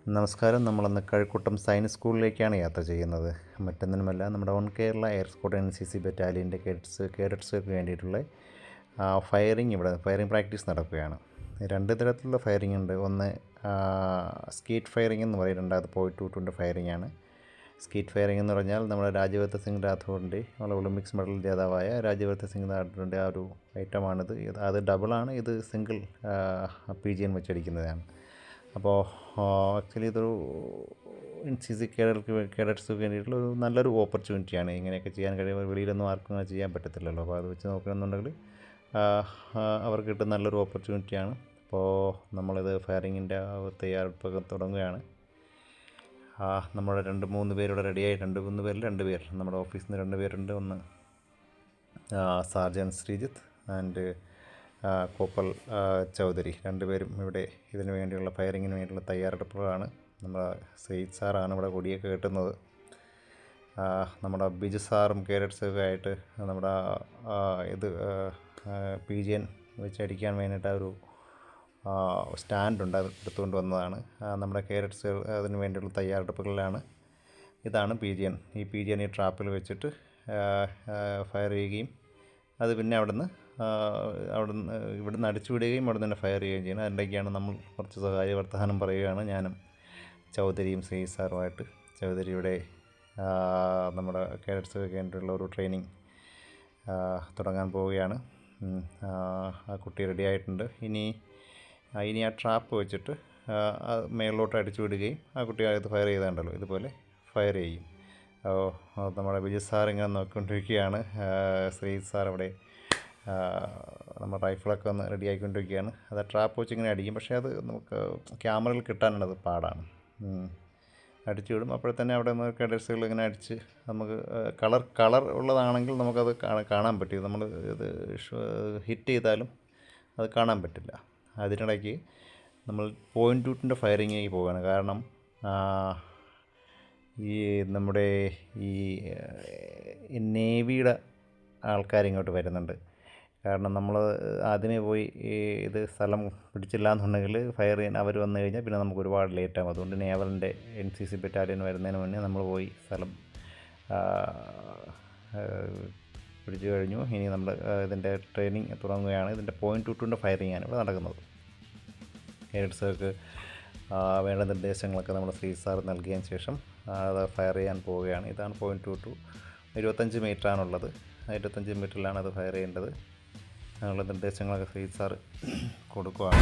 നമസ്കാരം. നമ്മളിന്ന് കഴക്കൂട്ടം സയൻസ് സ്കൂളിലേക്കാണ് യാത്ര ചെയ്യുന്നത്. മറ്റൊന്നിനുമല്ല, നമ്മുടെ on Kerala air squad NCC ബറ്റാലിയൻ്റെ കേഡറ്റ്സ്ക്ക് വേണ്ടിയിട്ടുള്ള ഫയറിംഗ് പ്രാക്ടീസ് നടക്കുകയാണ്. രണ്ട് തരത്തിലുള്ള ഫയറിംഗ് ഉണ്ട്. ഒന്ന് സ്കീറ്റ് ഫയറിംഗ് എന്ന് പറയും, രണ്ടാമത് .22 ഫയറിംഗ് ആണ്. സ്കീറ്റ് ഫയറിംഗ് എന്ന് പറഞ്ഞാൽ നമ്മുടെ രാജ്യവർദ്ധൻ സിംഗ് റാത്തോറിൻ്റെ നമ്മളെ ഒളിമ്പിക്സ് മെഡൽ ജേതാവായ രാജ്യവർദ്ധൻ സിംഗ് റാത്തോറിൻ്റെ ആ ഒരു ഐറ്റമാണിത്. അത് ഡബിളാണ്, ഇത് സിംഗിൾ PGN വെച്ചടിക്കുന്നതാണ്. അപ്പോൾ ആക്ച്വലി ഇതൊരു NCC കേഡറ്റ്സ്ക്ക് വേണ്ടിയിട്ടുള്ള ഒരു നല്ലൊരു ഓപ്പർച്യൂണിറ്റിയാണ്. ഇങ്ങനെയൊക്കെ ചെയ്യാൻ കഴിയുമ്പോൾ വെളിയിലൊന്നും ആർക്കും അങ്ങനെ ചെയ്യാൻ പറ്റത്തില്ലല്ലോ. അപ്പോൾ അത് വെച്ച് നോക്കുകയാണെന്നുണ്ടെങ്കിൽ അവർക്ക് കിട്ടുന്ന നല്ലൊരു ഓപ്പർച്യൂണിറ്റിയാണ്. അപ്പോൾ നമ്മളിത് ഫയറിങ്ങിൻ്റെ തയ്യാറെടുപ്പൊക്കെ തുടങ്ങുകയാണ്. നമ്മുടെ 2-3 പേരിവിടെ റെഡിയായി. 2 പേരിൽ 2 പേർ നമ്മുടെ ഓഫീസിൽ നിന്ന് 2 പേരുണ്ട്. ഒന്ന് സാർജൻ ശ്രീജിത്ത് ആൻഡ് കോപ്പൽ ചൗധരി, 2 പേരും ഇവിടെ ഇതിനു വേണ്ടിയുള്ള ഫയറിങ്ങിന് വേണ്ടിയുള്ള തയ്യാറെടുപ്പുകളാണ്. നമ്മുടെ സെയ്ദ് സാറാണ് ഇവിടെ കൊടിയൊക്കെ കെട്ടുന്നത്. നമ്മുടെ ബിജു സാറും കേഡറ്റ്സൊക്കെ ആയിട്ട് നമ്മുടെ ഇത് PGN വെച്ചടിക്കാൻ വേണ്ടിയിട്ട് ഒരു സ്റ്റാൻഡുണ്ട്, അത് എടുത്തുകൊണ്ട് വന്നതാണ്. നമ്മുടെ കേഡറ്റ്സ് അതിന് വേണ്ടിയുള്ള തയ്യാറെടുപ്പുകളിലാണ്. ഇതാണ് PGN. ഈ PGN ഈ ട്രാപ്പിൽ വെച്ചിട്ട് ഫയർ ചെയ്യുകയും അത് പിന്നെ ഇവിടുന്ന് അടിച്ചു വിടുകയും അവിടെ നിന്ന് ഫയർ ചെയ്യുകയും ചെയ്യണം. അതിൻ്റെയൊക്കെയാണ് നമ്മൾ കുറച്ച് സ്വകാര്യ വർത്തമാനം പറയുകയാണ് ഞാനും ചൗധരിയും സെയ്ദ് സാറുമായിട്ട്. ചൗധരിയുടെ നമ്മുടെ കേഡറ്റ്സ് വേണ്ടിയുള്ള ഒരു ട്രെയിനിങ് തുടങ്ങാൻ പോവുകയാണ്. ആ കുട്ടി റെഡി ആയിട്ടുണ്ട്. ഇനി ആ ട്രാപ്പ് വെച്ചിട്ട് മേളിലോട്ട് അടിച്ചു വിടുകയും ആ കുട്ടി അത് ഫയർ ചെയ്താണ്ടല്ലോ ഇതുപോലെ ഫയർ ചെയ്യും. നമ്മുടെ വിജയ് സാർ ഇങ്ങനെ നോക്കിക്കൊണ്ടിരിക്കുകയാണ്. സെയ്ദ് സാർ അവിടെ നമ്മൾ റൈഫിളൊക്കെ ഒന്ന് റെഡി ആക്കിക്കൊണ്ടിരിക്കുകയാണ്. അത് ട്രാപ്പ് വെച്ച് ഇങ്ങനെ അടിക്കും, പക്ഷേ അത് നമുക്ക് ക്യാമറയിൽ കിട്ടാനുള്ളത് പാടാണ്. അടിച്ചു വിടും. അപ്പോഴത്തന്നെ അവിടെ നിന്ന് കേഡറ്റ്സുകൾ ഇങ്ങനെ അടിച്ച് നമുക്ക് കളർ ഉള്ളതാണെങ്കിൽ നമുക്കത് കാണാൻ പറ്റും. നമ്മൾ ഇത് ഹിറ്റ് ചെയ്താലും അത് കാണാൻ പറ്റില്ല. അതിനിടയ്ക്ക് നമ്മൾ .22 ഫയറിങ്ങിലേക്ക് പോവുകയാണ്. കാരണം ഈ നമ്മുടെ ഈ നേവിയുടെ ആൾക്കാരിങ്ങോട്ട് വരുന്നുണ്ട്. കാരണം നമ്മൾ ആദ്യമേ പോയി ഇത് സ്ഥലം പിടിച്ചില്ല എന്നുണ്ടെങ്കിൽ ഫയർ ചെയ്യാൻ അവർ വന്നു കഴിഞ്ഞാൽ പിന്നെ നമുക്ക് ഒരുപാട് ലേറ്റാകും. അതുകൊണ്ട് നേവലിൻ്റെ NCC ബറ്റാലിയൻ വരുന്നതിന് മുന്നേ നമ്മൾ പോയി സ്ഥലം പിടിച്ചു കഴിഞ്ഞു. ഇനി നമ്മൾ ഇതിൻ്റെ ട്രെയിനിങ് തുടങ്ങുകയാണ്. ഇതിൻ്റെ .22 ഫയറിങ്ങാണ് ഇവിടെ നടക്കുന്നത്. കേഡറ്റ്സുകൾക്ക് വേണ്ട നിർദ്ദേശങ്ങളൊക്കെ നമ്മുടെ സെയ്ദ് സാർ നൽകിയതിന് ശേഷം അത് ഫയർ ചെയ്യാൻ പോവുകയാണ്. ഇതാണ് .22. 25 മീറ്ററാണുള്ളത്. 25 മീറ്ററിലാണ് അത് ഫയർ ചെയ്യേണ്ടത്. അതിനുള്ള നിർദ്ദേശങ്ങളൊക്കെ സെയ്ദ് സാർ കൊടുക്കുകയാണ്.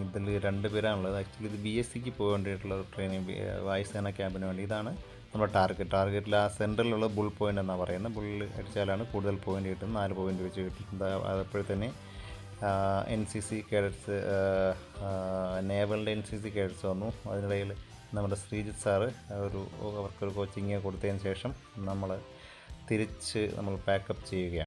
ഇതിൽ 2 പേരാണുള്ളത്. ആക്ച്വലി ഇത് BSCക്ക് പോകേണ്ടിയിട്ടുള്ള ട്രെയിനിങ്, വായുസേന ക്യാമ്പിന് വേണ്ടി. ഇതാണ് നമ്മുടെ ടാർഗറ്റിൽ ആ സെൻറ്ററിലുള്ള ബുൾ പോയിൻ്റ് എന്നാണ് പറയുന്നത്. ബുള്ളിൽ അടിച്ചാലാണ് കൂടുതൽ പോയിൻ്റ് കിട്ടുന്നത്. 4 പോയിൻ്റ് വെച്ച് കിട്ടും. അപ്പോഴത്തന്നെ NCC കേഡറ്റ്സ്, നേവലിൻ്റെ NCC കേഡറ്റ്സ് വന്നു. അതിനിടയിൽ നമ്മുടെ ശ്രീജിത്ത് സാറ് അവർക്കൊരു കോച്ചിങ് കൊടുത്തതിന് ശേഷം നമ്മൾ പാക്കപ്പ് ചെയ്യുകയാണ്.